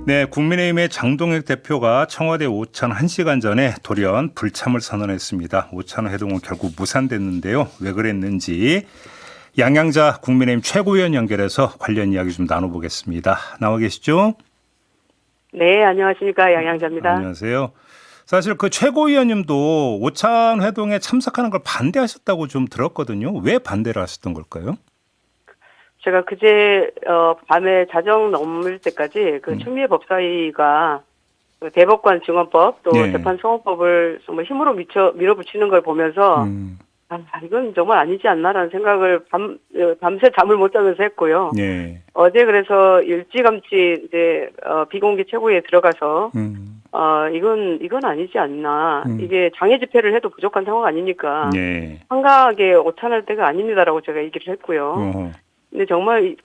네, 국민의힘의 장동혁 대표가 청와대 오찬 1시간 전에 돌연 불참을 선언했습니다. 오찬 회동은 결국 무산됐는데요. 왜 그랬는지 양양자 국민의힘 최고위원 연결해서 관련 이야기 좀 나눠보겠습니다. 나와 계시죠? 네, 안녕하십니까. 양양자입니다. 안녕하세요. 사실 그 최고위원님도 오찬 회동에 참석하는 걸 반대하셨다고 좀 들었거든요. 왜 반대를 하셨던 걸까요? 제가 그제 밤에 자정 넘을 때까지 그 추미애 법사위가 그 대법관 증언법 또 네. 재판소원법을 정말 힘으로 밀어붙이는 걸 보면서 이건 정말 아니지 않나라는 생각을 밤새 잠을 못 자면서 했고요. 네. 어제 그래서 일찌감치 이제 비공개 최고위에 들어가서 이건 아니지 않나. 이게 장애 집회를 해도 부족한 상황 아니니까. 네. 한가하게 오찬할 때가 아닙니다라고 제가 얘기를 했고요. 어허. 근데 정말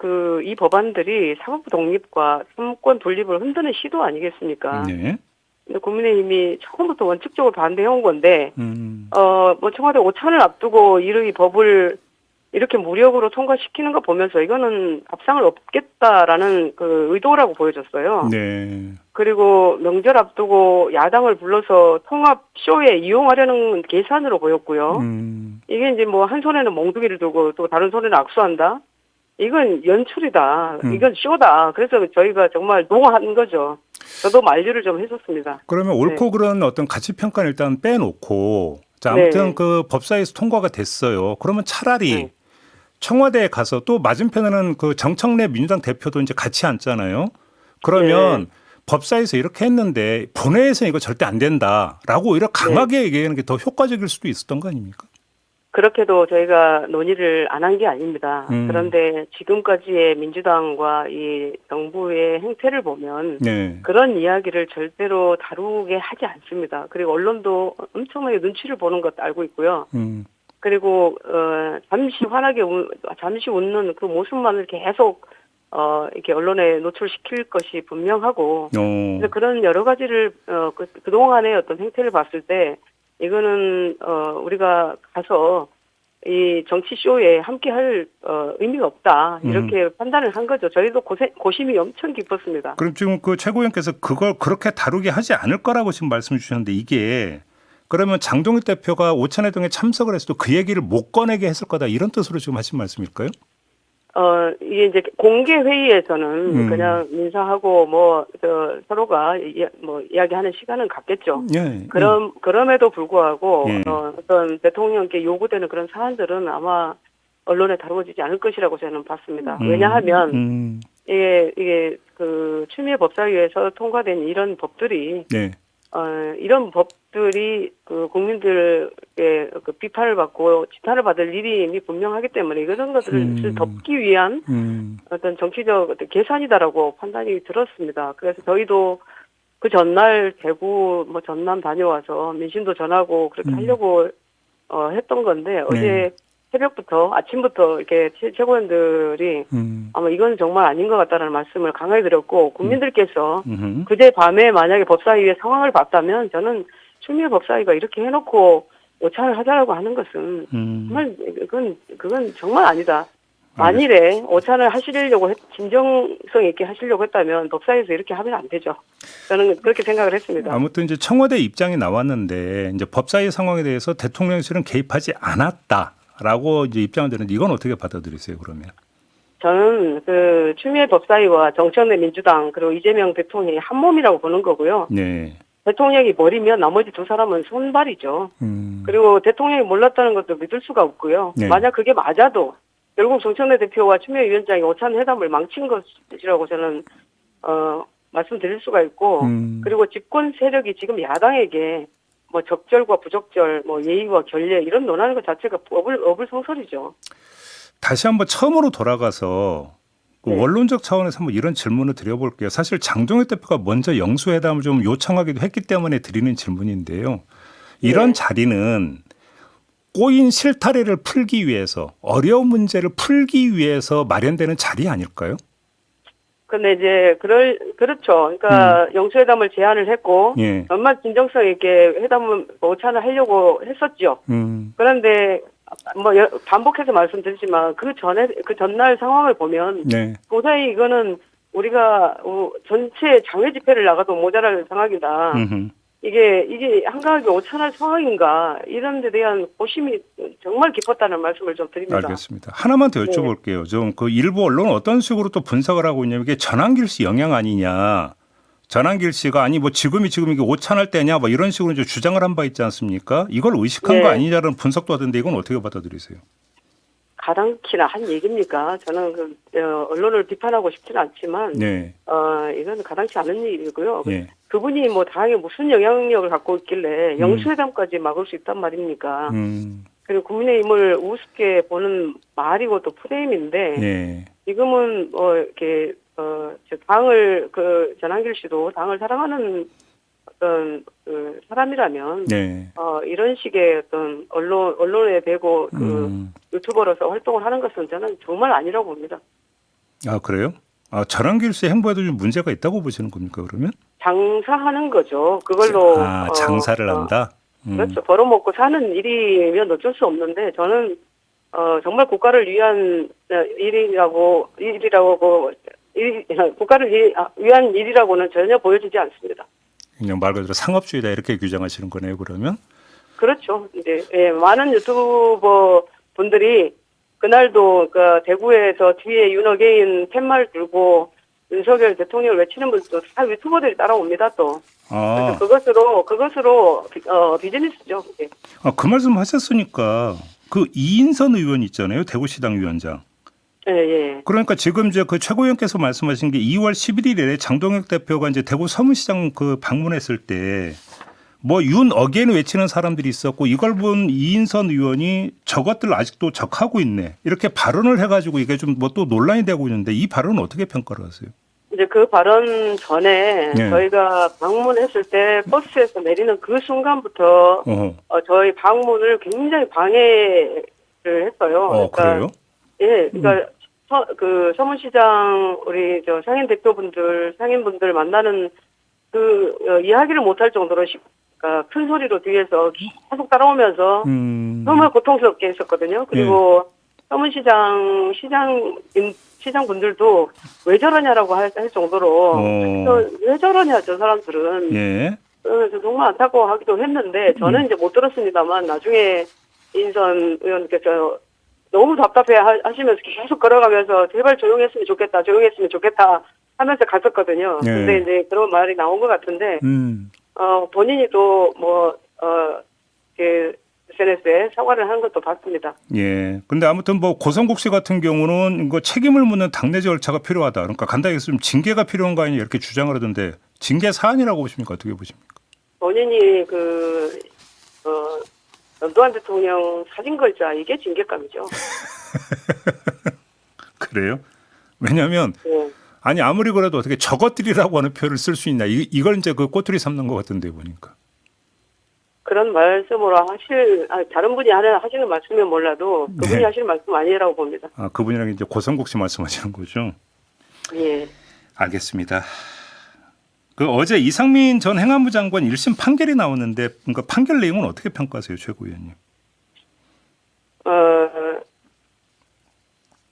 이 법안들이 사법부 독립과 삼권 분립을 흔드는 시도 아니겠습니까? 네. 근데 국민의힘이 처음부터 원칙적으로 반대해온 건데, 뭐 청와대 오찬을 앞두고 이 법을 이렇게 무력으로 통과시키는 거 보면서 이거는 밥상을 없겠다라는 그 의도라고 보여졌어요. 네. 그리고 명절 앞두고 야당을 불러서 통합 쇼에 이용하려는 계산으로 보였고요. 이게 이제 뭐 한 손에는 몽둥이를 들고 또 다른 손에는 악수한다. 이건 연출이다. 이건 쇼다. 그래서 저희가 정말 농한 거죠. 저도 만류를 좀 했었습니다. 그러면 옳고 그른 어떤 가치 평가는 일단 빼놓고, 자, 네. 아무튼 그 법사위에서 통과가 됐어요. 그러면 차라리 네. 청와대에 가서 또 맞은편에는 그 정청래 민주당 대표도 이제 같이 앉잖아요. 그러면 법사위에서 이렇게 했는데 본회의에서는 이거 절대 안 된다라고 이렇게 강하게 얘기하는 게 더 효과적일 수도 있었던 거 아닙니까? 그렇게도 저희가 논의를 안 한 게 아닙니다. 그런데 지금까지의 민주당과 이 정부의 행태를 보면 네. 그런 이야기를 절대로 다루게 하지 않습니다. 그리고 언론도 엄청나게 눈치를 보는 것도 알고 있고요. 그리고 잠시 환하게 잠시 웃는 그 모습만을 계속 이렇게 언론에 노출시킬 것이 분명하고 그래서 그런 여러 가지를 그동안의 어떤 행태를 봤을 때 이거는 우리가 가서 이 정치 쇼에 함께할 의미가 없다 이렇게 판단을 한 거죠. 저희도 고심이 엄청 깊었습니다. 그럼 지금 그 최고위원께서 그걸 그렇게 다루게 하지 않을 거라고 지금 말씀 주셨는데 이게 그러면 장동혁 대표가 오찬회동에 참석을 했어도 그 얘기를 못 꺼내게 했을 거다 이런 뜻으로 지금 하신 말씀일까요? 이게 이제 공개 회의에서는 그냥 인사하고 서로가 이야기하는 시간은 갖겠죠. 예. 그럼에도 불구하고 예. 어떤 대통령께 요구되는 그런 사안들은 아마 언론에 다루어지지 않을 것이라고 저는 봤습니다. 왜냐하면 이게 그 추미애 법사위에서 통과된 이런 법들이 네. 이런 법들이 그 국민들의 그 비판을 받고 지탄을 받을 일이 이미 분명하기 때문에 이런 것들을 덮기 위한 어떤 정치적 어떤 계산이다라고 판단이 들었습니다. 그래서 저희도 그 전날 대구 전남 다녀와서 민심도 전하고 그렇게 하려고 했던 건데 어제 새벽부터 아침부터 이렇게 최고위원들이 아마 이건 정말 아닌 것 같다는 말씀을 강하게 드렸고 국민들께서 그제 밤에 만약에 법사위의 상황을 봤다면 저는 추미애 법사위가 이렇게 해놓고 오찬을 하자라고 하는 것은 정말 그건 정말 아니다. 만일에 오찬을 하시려고 진정성 있게 하시려고 했다면 법사위에서 이렇게 하면 안 되죠. 저는 그렇게 생각을 했습니다. 아무튼 이제 청와대 입장이 나왔는데 이제 법사위 상황에 대해서 대통령실은 개입하지 않았다라고 이제 입장을 드는데 이건 어떻게 받아들이세요 그러면? 저는 그 추미애 법사위와 정청래 민주당 그리고 이재명 대통령이 한 몸이라고 보는 거고요. 네. 대통령이 머리면 나머지 두 사람은 손발이죠. 그리고 대통령이 몰랐다는 것도 믿을 수가 없고요. 네. 만약 그게 맞아도 결국 정청래 대표와 추미애 위원장이 오찬 회담을 망친 것이라고 저는 말씀드릴 수가 있고 그리고 집권 세력이 지금 야당에게 적절과 부적절, 예의와 결례 이런 논하는 것 자체가 어불성설이죠. 다시 한번 처음으로 돌아가서 네. 원론적 차원에서 한번 이런 질문을 드려볼게요. 사실 장동혁 대표가 먼저 영수회담을 좀 요청하기도 했기 때문에 드리는 질문인데요. 이런 자리는 꼬인 실타래를 풀기 위해서 어려운 문제를 풀기 위해서 마련되는 자리 아닐까요? 근데 이제 그렇죠. 그러니까 영수회담을 제안을 했고 정말 진정성 있게 회담을 오찬을 하려고 했었죠. 그런데 반복해서 말씀드리지만 그 전날 상황을 보면 도저히 이거는 우리가 전체 장외 집회를 나가도 모자랄 상황이다. 음흠. 이게 한가하게 5천할 상황인가 이런 데 대한 고심이 정말 깊었다는 말씀을 좀 드립니다. 알겠습니다. 하나만 더 네. 여쭤볼게요. 좀 그 일부 언론은 어떤 식으로 또 분석을 하고 있냐면 이게 전환길 씨 영향 아니냐. 전환길 씨가 아니 뭐 지금 이게 오찬할 때냐 뭐 이런 식으로 이제 주장을 한 바 있지 않습니까? 이걸 의식한 네. 거 아니냐는 분석도 하던데 이건 어떻게 받아들이세요? 가당키나 한 얘기입니까? 저는 언론을 비판하고 싶지는 않지만 네. 이건 가당치 않은 일이고요. 예. 그분이 뭐 당에 무슨 영향력을 갖고 있길래 영수회담까지 막을 수 있단 말입니까? 그리고 국민의힘을 우습게 보는 말이고 또 프레임인데 예. 지금은 이렇게 당을 전한길 씨도 당을 사랑하는 어떤 사람이라면 네. 이런 식의 어떤 언론에 대고 유튜버로서 활동을 하는 것은 저는 정말 아니라고 봅니다. 아 그래요? 아 전환길 씨 행보에도 좀 문제가 있다고 보시는 겁니까 그러면? 장사하는 거죠. 그걸로 장사를 한다. 그렇죠. 벌어먹고 사는 일이면 어쩔 수 없는데 저는 정말 국가를 위한 국가를 위한 일이라고는 전혀 보여지지 않습니다. 그냥 말 그대로 상업주의다 이렇게 규정하시는 거네요 그러면? 그렇죠. 이제 많은 유튜버 분들이 그날도 대구에서 뒤에 윤어게인 팻말 들고 윤석열 대통령을 외치는 분들도 다 유튜버들이 따라옵니다 또. 그래서 그것으로 비즈니스죠. 그게. 그 말씀 하셨으니까 그 이인선 의원 있잖아요 대구시당 위원장. 예. 그러니까 지금 이제 그 최고위원께서 말씀하신 게 2월 11일에 장동혁 대표가 이제 대구 서문시장 방문했을 때 뭐 윤어게인 외치는 사람들이 있었고 이걸 본 이인선 의원이 저것들 아직도 적하고 있네 이렇게 발언을 해가지고 이게 좀 뭐 또 논란이 되고 있는데 이 발언은 어떻게 평가를 하세요? 이제 그 발언 전에 저희가 방문했을 때 버스에서 내리는 그 순간부터 저희 방문을 굉장히 방해를 했어요. 그러니까, 그래요? 예, 그러니까 그 서문시장 우리 상인분들 만나는 이야기를 못할 정도로 큰 소리로 뒤에서 계속 따라오면서 정말 고통스럽게 했었거든요. 그리고 서문시장 시장분들도 왜 저러냐라고 할 정도로 왜 저러냐 저 사람들은 그래서 정말 안타까워하기도 했는데 저는 이제 못 들었습니다만 나중에 인선 의원께서 너무 답답해 하시면서 계속 걸어가면서 제발 조용했으면 좋겠다 하면서 갔었거든요. 근데 이제 그런 말이 나온 것 같은데 본인이 또 SNS에 사과를 하는 것도 봤습니다. 예. 근데 아무튼 뭐 고성국 씨 같은 경우는 이거 책임을 묻는 당내 절차가 필요하다. 그러니까 간단히 얘기해서 좀 징계가 필요한 거 아니냐 이렇게 주장을 하던데 징계 사안이라고 보십니까? 어떻게 보십니까? 본인이 전두환 대통령 사진 걸자 이게 징계감이죠. 그래요? 왜냐하면 아니 아무리 그래도 어떻게 저것들이라고 하는 표현을 쓸 수 있나 이걸 이제 그 꼬투리 삼는 것 같은데 보니까. 그런 말씀으로 다른 분이 하시는 말씀이면 몰라도 그분이 하시는 말씀 아니라고 봅니다. 그분이랑 이제 고성국 씨 말씀하시는 거죠? 예. 알겠습니다. 그 어제 이상민 전 행안부 장관 1심 판결이 나오는데 그러니까 판결 내용은 어떻게 평가하세요, 최고위원님?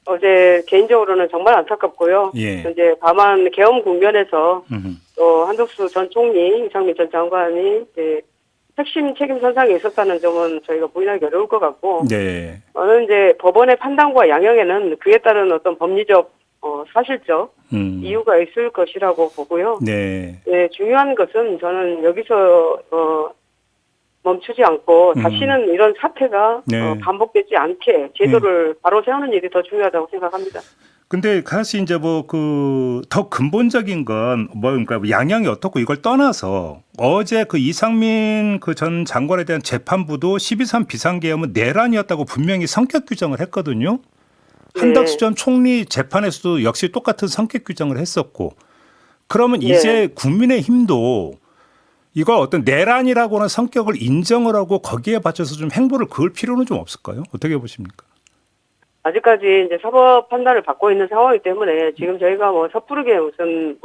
어제 개인적으로는 정말 안타깝고요. 이제 다만 계엄 국면에서 또 한덕수 전 총리, 이상민 전 장관이 이제 핵심 책임 선상에 있었다는 점은 저희가 부인하기 어려울 것 같고, 저는 이제 법원의 판단과 양형에는 그에 따른 어떤 법리적, 사실적 이유가 있을 것이라고 보고요. 중요한 것은 저는 여기서 멈추지 않고 다시는 이런 사태가 반복되지 않게 제도를 바로 세우는 일이 더 중요하다고 생각합니다. 근데 사실 이제 더 근본적인 건 그러니까 양형이 어떻고 이걸 떠나서 어제 그 이상민 그 전 장관에 대한 재판부도 12.3 비상계엄은 내란이었다고 분명히 성격 규정을 했거든요. 한덕수 전 총리 재판에서도 역시 똑같은 성격 규정을 했었고 그러면 이제 국민의힘도 이걸 어떤 내란이라고 하는 성격을 인정을 하고 거기에 받쳐서 좀 행보를 그을 필요는 좀 없을까요? 어떻게 보십니까? 아직까지 이제 사법 판단을 받고 있는 상황이기 때문에 지금 저희가 섣부르게 무슨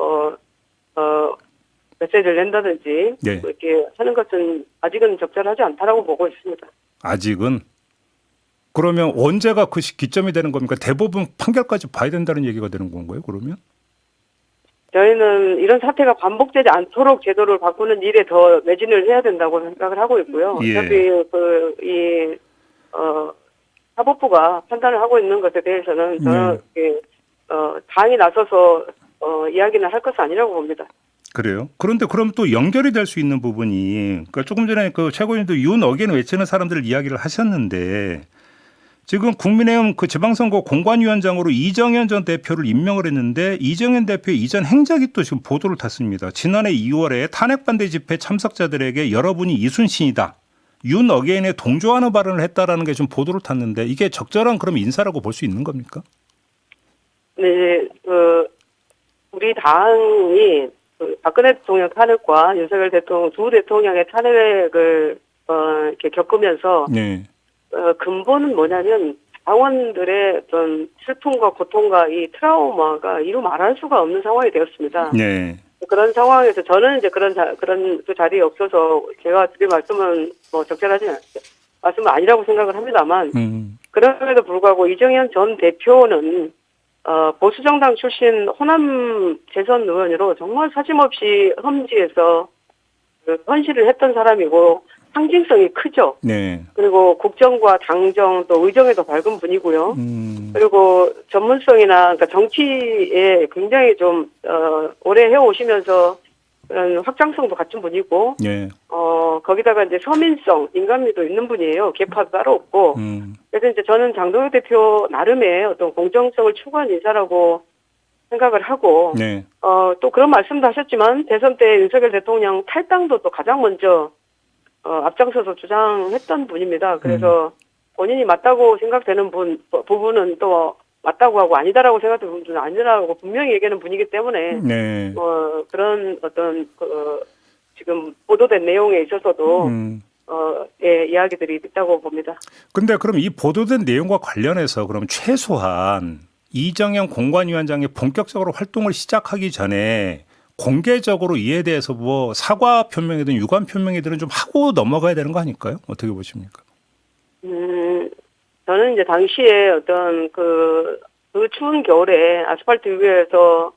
메시지를 낸다든지 이렇게 하는 것은 아직은 적절하지 않다라고 보고 있습니다. 아직은? 그러면 언제가 그 기점이 되는 겁니까? 대법원 판결까지 봐야 된다는 얘기가 되는 건가요? 그러면? 저희는 이런 사태가 반복되지 않도록 제도를 바꾸는 일에 더 매진을 해야 된다고 생각을 하고 있고요. 예. 어차피 사법부가 판단을 하고 있는 것에 대해서는 저는 당이 나서서 이야기는 할 것은 아니라고 봅니다. 그래요. 그런데 그럼 또 연결이 될 수 있는 부분이, 그러니까 조금 전에 그 최고위원도 윤 어게인 외치는 사람들 이야기를 하셨는데, 지금 국민의힘 그 지방선거 공관위원장으로 이정현 전 대표를 임명을 했는데, 이정현 대표의 이전 행적이 또 지금 보도를 탔습니다. 지난해 2월에 탄핵 반대 집회 참석자들에게 여러분이 이순신이다, 윤 어게인에 동조하는 발언을 했다라는 게 좀 보도를 탔는데, 이게 적절한 그럼 인사라고 볼 수 있는 겁니까? 네, 우리 당이 박근혜 대통령 탄핵과 윤석열 대통령 두 대통령의 탄핵을 이렇게 겪으면서 네. 근본은 뭐냐면 당원들의 어떤 슬픔과 고통과 이 트라우마가 이루 말할 수가 없는 상황이 되었습니다. 네. 그런 상황에서 저는 이제 그런 그 자리에 없어서 제가 드릴 말씀은 뭐 적절하지 말씀은 아니라고 생각을 합니다만 그럼에도 불구하고 이정현 전 대표는 보수정당 출신 호남 재선 의원으로 정말 사심없이 험지에서 헌신을 했던 사람이고 상징성이 크죠. 네. 그리고 국정과 당정 또 의정에도 밝은 분이고요. 그리고 전문성이나 그러니까 정치에 굉장히 좀 오래 해오시면서 그런 확장성도 갖춘 분이고, 네. 거기다가 이제 서민성, 인간미도 있는 분이에요. 계파도 따로 없고. 그래서 이제 저는 장동혁 대표 나름의 어떤 공정성을 추구한 인사라고 생각을 하고, 네. 또 그런 말씀도 하셨지만 대선 때 윤석열 대통령 탈당도 또 가장 먼저 앞장서서 주장했던 분입니다. 그래서 본인이 맞다고 생각되는 부분은 또 맞다고 하고 아니다라고 생각되는 부분은 아니라고 분명히 얘기하는 분이기 때문에 네. 그런 어떤 지금 보도된 내용에 있어서도 예, 이야기들이 있다고 봅니다. 근데 그럼 이 보도된 내용과 관련해서 그럼 최소한 이정현 공관위원장이 본격적으로 활동을 시작하기 전에 공개적으로 이에 대해서 뭐 사과 표명이든 유감 표명이든 좀 하고 넘어가야 되는 거 아닐까요? 어떻게 보십니까? 저는 이제 당시에 어떤 그 추운 겨울에 아스팔트 위에서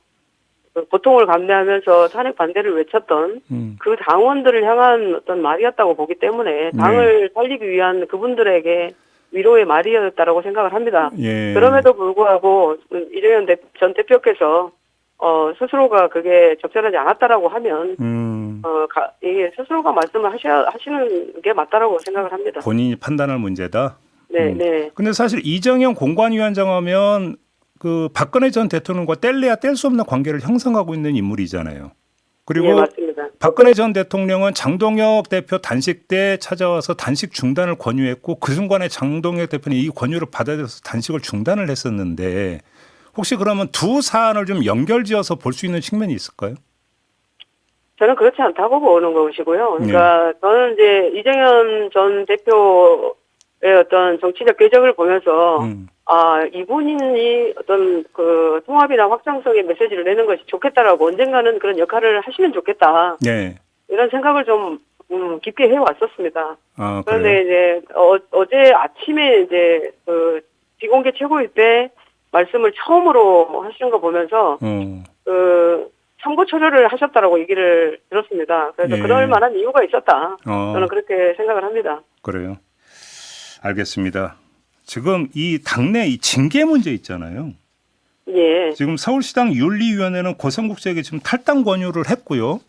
고통을 감내하면서 탄핵 반대를 외쳤던 그 당원들을 향한 어떤 말이었다고 보기 때문에 당을 살리기 위한 그분들에게 위로의 말이었다라고 생각을 합니다. 예. 그럼에도 불구하고 이정현 전 대표께서 스스로가 그게 적절하지 않았다라고 하면 이게 스스로가 말씀을 하시는 게 맞다라고 생각을 합니다. 본인이 판단할 문제다. 네, 네. 근데 사실 이정현 공관위원장 하면 그 박근혜 전 대통령과 뗄래야 뗄 수 없는 관계를 형성하고 있는 인물이잖아요. 그리고 네, 맞습니다. 박근혜 전 대통령은 장동혁 대표 단식 때 찾아와서 단식 중단을 권유했고 그 순간에 장동혁 대표는 이 권유를 받아들여서 단식을 중단을 했었는데 혹시 그러면 두 사안을 좀 연결지어서 볼 수 있는 측면이 있을까요? 저는 그렇지 않다고 보는 것이고요. 그러니까 저는 이제 이정현 전 대표의 어떤 정치적 궤적을 보면서 이분이 어떤 그 통합이나 확장성의 메시지를 내는 것이 좋겠다라고 언젠가는 그런 역할을 하시면 좋겠다. 네. 이런 생각을 좀 깊게 해왔었습니다. 아, 그런데 이제 어제 아침에 이제 그 비공개 최고위 때 말씀을 처음으로 하시는 거 보면서 그 참고 처리를 하셨다라고 얘기를 들었습니다. 그래서 예. 그럴 만한 이유가 있었다. 저는 그렇게 생각을 합니다. 그래요. 알겠습니다. 지금 이 당내 이 징계 문제 있잖아요. 예. 지금 서울시당 윤리위원회는 고성국세에게 지금 탈당 권유를 했고요.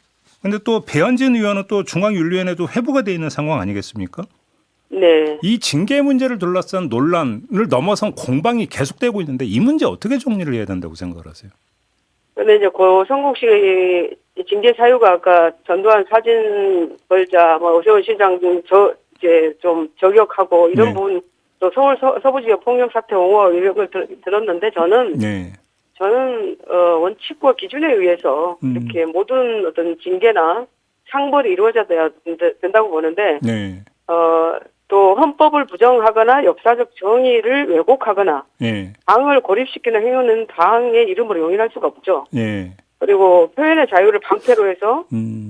근데 또 배현진 의원은 또 중앙윤리위원회도 회부가 돼 있는 상황 아니겠습니까? 네. 이 징계 문제를 둘러싼 논란을 넘어선 공방이 계속되고 있는데 이 문제 어떻게 정리를 해야 된다고 생각을 하세요? 근데 이제 고성국시 징계 사유가 아까 전두환 사진 벌자, 뭐 오세훈 시장 이제 좀 저격하고 이런 네. 부분 또 서울 서부지역 폭력 사태 옹호 이런 걸 들었는데 저는 네. 원칙과 기준에 의해서 이렇게 모든 어떤 징계나 상벌이 이루어져야 된다고 보는데 네. 또 헌법을 부정하거나 역사적 정의를 왜곡하거나 네. 당을 고립시키는 행위는 당의 이름으로 용인할 수가 없죠. 네. 그리고 표현의 자유를 방패로 해서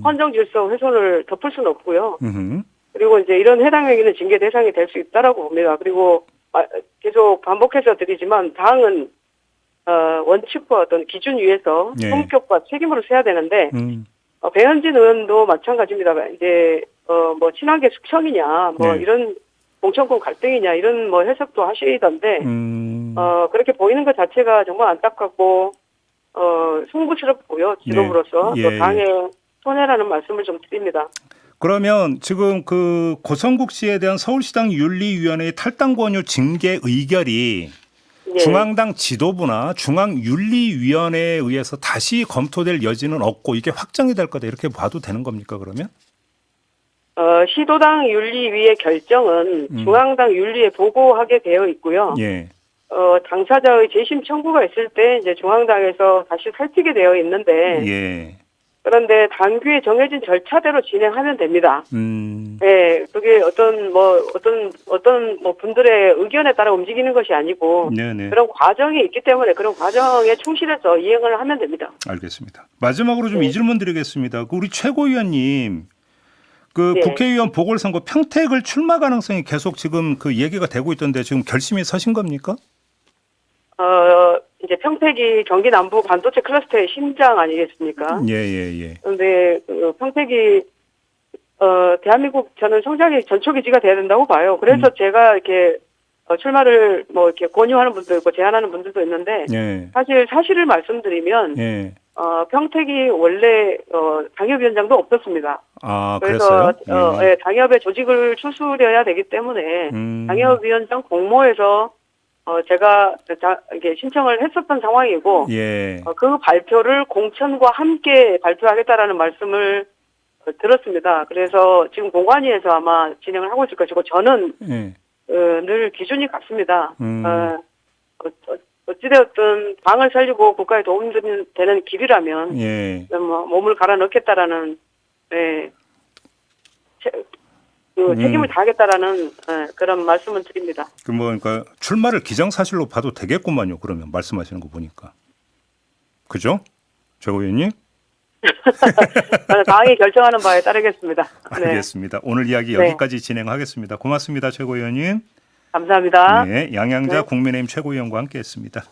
헌정 질서 훼손을 덮을 수는 없고요. 그리고 이제 이런 해당 행위는 징계 대상이 될 수 있다라고 봅니다. 그리고 계속 반복해서 드리지만 당은 원칙과 어떤 기준 위에서 예. 성격과 책임으로 세야 되는데 음. 배현진 의원도 마찬가지입니다. 이제 뭐 친한계 숙청이냐 뭐 네. 이런 공천권 갈등이냐 이런 뭐 해석도 하시던데 그렇게 보이는 것 자체가 정말 안타깝고 송구스럽고요. 지도부로서 예, 또 예. 당의 손해라는 말씀을 좀 드립니다. 그러면 지금 그 고성국 씨에 대한 서울시당 윤리위원회의 탈당 권유 징계 의결이 예. 중앙당 지도부나 중앙윤리위원회에 의해서 다시 검토될 여지는 없고 이게 확정이 될 거다 이렇게 봐도 되는 겁니까 그러면? 시도당 윤리위의 결정은 중앙당 윤리에 보고하게 되어 있고요. 예. 당사자의 재심 청구가 있을 때 이제 중앙당에서 다시 살피게 되어 있는데 예. 그런데 당규에 정해진 절차대로 진행하면 됩니다. 예, 그게 어떤 분들의 의견에 따라 움직이는 것이 아니고 네네. 그런 과정이 있기 때문에 그런 과정에 충실해서 이행을 하면 됩니다. 알겠습니다. 마지막으로 좀 이 질문 드리겠습니다. 그 우리 최고위원님 그 네. 국회의원 보궐선거 평택을 출마 가능성이 계속 지금 그 얘기가 되고 있던데 지금 결심이 서신 겁니까? 이제 평택이 경기 남부 반도체 클러스터의 심장 아니겠습니까? 예. 그런데 평택이 대한민국 저는 성장의 전초기지가 돼야 된다고 봐요. 그래서 제가 이렇게 출마를 뭐 이렇게 권유하는 분도 있고 제안하는 분들도 있는데 예. 사실을 말씀드리면 예. 평택이 원래 당협위원장도 없었습니다. 아, 그래서 그랬어요? 예, 당협의 조직을 추스려야 되기 때문에 당협위원장 공모에서 제가 이게 신청을 했었던 상황이고 예. 그 발표를 공천과 함께 발표하겠다라는 말씀을 들었습니다. 그래서 지금 공관위에서 아마 진행을 하고 있을 것이고 저는 예. 늘 기준이 같습니다. 어찌되었든 당을 살리고 국가에 도움되는 길이라면 예. 뭐 몸을 갈아 넣겠다라는 책임을 다하겠다라는 그런 말씀을 드립니다. 그 뭐 그러니까 출마를 기정사실로 봐도 되겠구만요. 그러면 말씀하시는 거 보니까. 그죠? 최고위원님? 저는 당이 결정하는 바에 따르겠습니다. 네. 알겠습니다. 오늘 이야기 여기까지 진행하겠습니다. 고맙습니다. 최고위원님. 감사합니다. 네, 양양자 네. 국민의힘 최고위원과 함께했습니다.